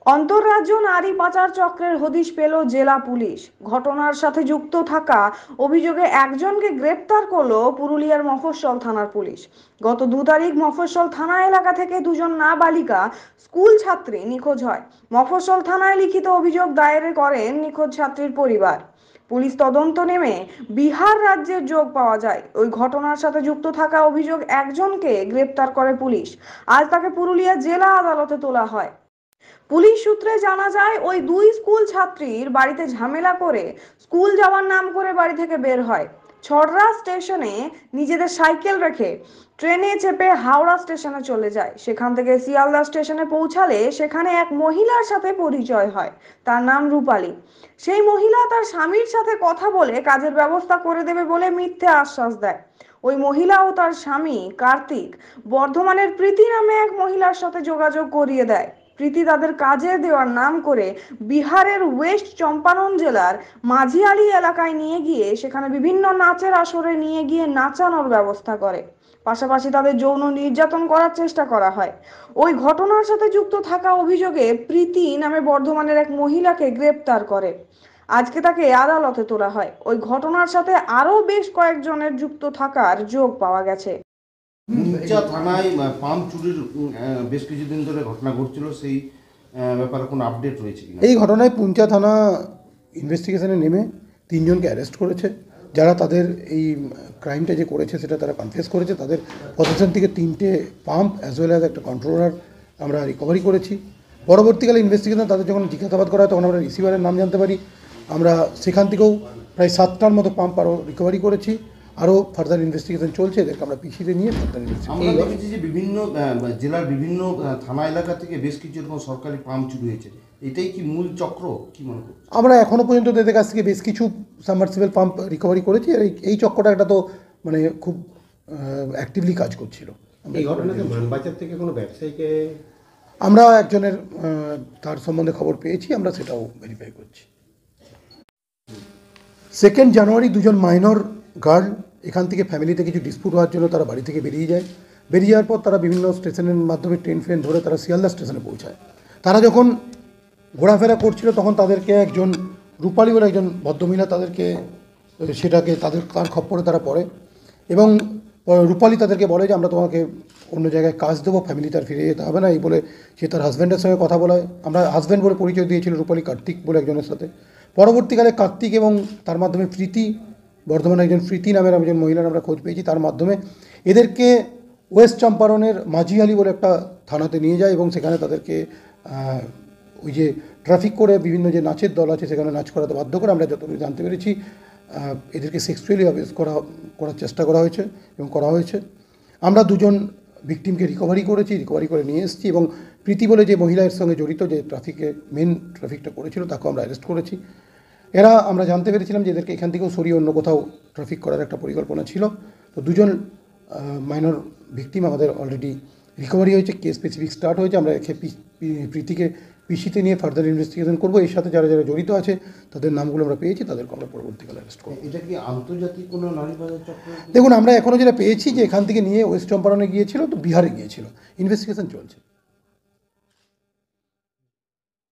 অন্তঃরাজ্য নারী পাচার চক্রের হদিশ পেল জেলা পুলিশ। ঘটনার সাথে যুক্ত থাকা অভিযোগে একজনকে গ্রেপ্তার করলো পুরুলিয়ার মফস্বল থানার পুলিশ। গত 2 তারিখ মফস্বল থানা এলাকা থেকে দুজন নাবালিকা স্কুল ছাত্রী নিখোঁজ হয়। মফস্বল থানায় লিখিত অভিযোগ দায়ের করেন নিখোঁজ ছাত্রীর পরিবার। পুলিশ তদন্ত নেমে বিহার রাজ্যের যোগ পাওয়া যায়। ওই ঘটনার সাথে যুক্ত থাকা অভিযোগ একজনকে গ্রেপ্তার করে পুলিশ। আজ তাকে পুরুলিয়া জেলা আদালতে তোলা হয়। পুলিশ সূত্রে জানা যায়, ওই দুই স্কুল ছাত্রীর বাড়িতে ঝামেলা করে স্কুল যাওয়ার নাম করে বাড়ি থেকে বের হয়। ছড়রা স্টেশনে নিজেদের সাইকেল রেখে ট্রেনে চেপে হাওড়া স্টেশনে চলে যায়। সেখান থেকে শিয়ালদা স্টেশনে পৌঁছালে সেখানে এক মহিলার সাথে পরিচয় হয়। তার নাম রূপালী। সেই মহিলা তার স্বামীর সাথে কথা বলে কাজের ব্যবস্থা করে দেবে বলে মিথ্যে আশ্বাস দেয়। ওই মহিলা ও তার স্বামী কার্তিক বর্ধমানের প্রীতি নামে এক মহিলার সাথে যোগাযোগ করিয়ে দেয়। প্রীতি তাদের কাজে দেওয়ার নাম করে বিহারের ওয়েস্ট চম্পারণ জেলার মাঝিয়ালি এলাকায় নিয়ে গিয়ে সেখানে বিভিন্ন নাচের আসরে নিয়ে গিয়ে নাচানোর ব্যবস্থা করে। পাশাপাশি তাদের যৌন নির্যাতন করার চেষ্টা করা হয়। ওই ঘটনার সাথে যুক্ত থাকা অভিযোগে প্রীতি নামে বর্ধমানের এক মহিলাকে গ্রেপ্তার করে। আজকে তাকে আদালতে তোলা হয়। ওই ঘটনার সাথে আরো বেশ কয়েকজনের যুক্ত থাকার যোগ পাওয়া গেছে। পুঞ্চা থানায় পাম্প চুরির বেশ কিছুদিন ধরে ঘটনা ঘটছিল, সেই ব্যাপারে কোনো আপডেট রয়েছে কিনা? এই ঘটনায় পুঞ্চা থানা ইনভেস্টিগেশনে নেমে 3 জনকে অ্যারেস্ট করেছে, যারা তাদের এই ক্রাইমটা যে করেছে সেটা তারা কনফেস করেছে। তাদের পজিশন থেকে 3টে পাম্প অ্যাজ ওয়েল অ্যাজ একটা কন্ট্রোলার আমরা রিকভারি করেছি। পরবর্তীকালে ইনভেস্টিগেশন তাদের যখন জিজ্ঞাসাবাদ করা হয় তখন আমরা রিসিভারের নাম জানতে পারি। আমরা সেখান থেকেও প্রায় 7টার মতো পাম্প আরও রিকভারি করেছি। আরও ফার্দার ইনভেস্টিগেশন চলছে, এদেরকে আমরা পিছিয়ে নিয়ে ফার্দার আমরা দেখেছি যে বিভিন্ন জেলার বিভিন্ন থানা এলাকা থেকে বেশ কিছু এরকম সরকারি পাম্প চুরি হয়েছে। এটাই কি মূল চক্র, কি মনে করছেন? আমরা এখনও পর্যন্ত এদের কাছ থেকে বেশ কিছু সাবমার্সিবল পাম্প রিকভারি করেছি। আর এই চক্রটা একটা তো মানে খুব অ্যাক্টিভলি কাজ করছিল। এই ঘটনাতে মানবাজার থেকে কোনো ব্যবসায়ীকে আমরা একজনের তার সম্বন্ধে খবর পেয়েছি, আমরা সেটাও ভেরিফাই করছি। 2 জানুয়ারি 2জন মাইনর গার্ল এখান থেকে ফ্যামিলিতে কিছু ডিসপুট হওয়ার জন্য তারা বাড়ি থেকে বেরিয়ে যায়। বেরিয়ে যাওয়ার পর তারা বিভিন্ন স্টেশনের মাধ্যমে ট্রেন ধরে তারা শিয়ালদা স্টেশনে পৌঁছায়। তারা যখন ঘোরাফেরা করছিল তখন তাদেরকে একজন রূপালী বলে একজন ভদ্রমহিলা তাদেরকে তার খপ্পরে তারা পড়ে এবং রূপালী তাদেরকে বলে যে আমরা তোমাকে অন্য জায়গায় কাজ দেবো, ফ্যামিলি তার ফিরে যেতে হবে না। এই বলে সে তার হাজব্যান্ডের সঙ্গে কথা বলায়। আমরা হাজব্যান্ড বলে পরিচয় দিয়েছিল রূপালী কার্তিক বলে একজনের সাথে। পরবর্তীকালে কার্তিক এবং তার মাধ্যমে প্রীতি, বর্ধমানে একজন প্রীতি নামের একজন মহিলার আমরা খোঁজ পেয়েছি, তার মাধ্যমে এদেরকে ওয়েস্ট চম্পারণের মাঝিয়ালি বলে একটা থানাতে নিয়ে যায় এবং সেখানে তাদেরকে ওই যে ট্রাফিক করে বিভিন্ন যে নাচের দল আছে সেখানে নাচ করাতে বাধ্য করে। আমরা যতটুকু জানতে পেরেছি এদেরকে সেক্সুয়ালি অ্যাবিউজ করার চেষ্টা করা হয়েছে এবং করা হয়েছে। আমরা 2জন ভিকটিমকে রিকভারি করে নিয়ে এসেছি এবং প্রীতি বলে যে মহিলার সঙ্গে জড়িত, যে মেন ট্রাফিকটা করেছিল, তাকেও আমরা অ্যারেস্ট করেছি। এরা আমরা জানতে পেরেছিলাম যে এদেরকে এখান থেকেও সরিয়ে অন্য কোথাও ট্রাফিক করার একটা পরিকল্পনা ছিল। তো 2জন মাইনর ভিকটিম আমাদের অলরেডি রিকভারি হয়েছে, কেস স্পেসিফিক স্টার্ট হয়েছে। আমরা প্রীতিকে পিসিতে নিয়ে ফার্দার ইনভেস্টিগেশন করবো। এর সাথে যারা যারা জড়িত আছে তাদের নামগুলো আমরা পেয়েছি, তাদেরকে আমরা পরবর্তীকালে অ্যারেস্ট করবো। এটা কি আন্তর্জাতিক কোনো নারী বাজার চক্র? দেখুন, আমরা এখনও যেটা পেয়েছি যে এখান থেকে নিয়ে ওয়েস্ট চম্পারণে গিয়েছিল, তো বিহারে গিয়েছিল। ইনভেস্টিগেশন চলছে।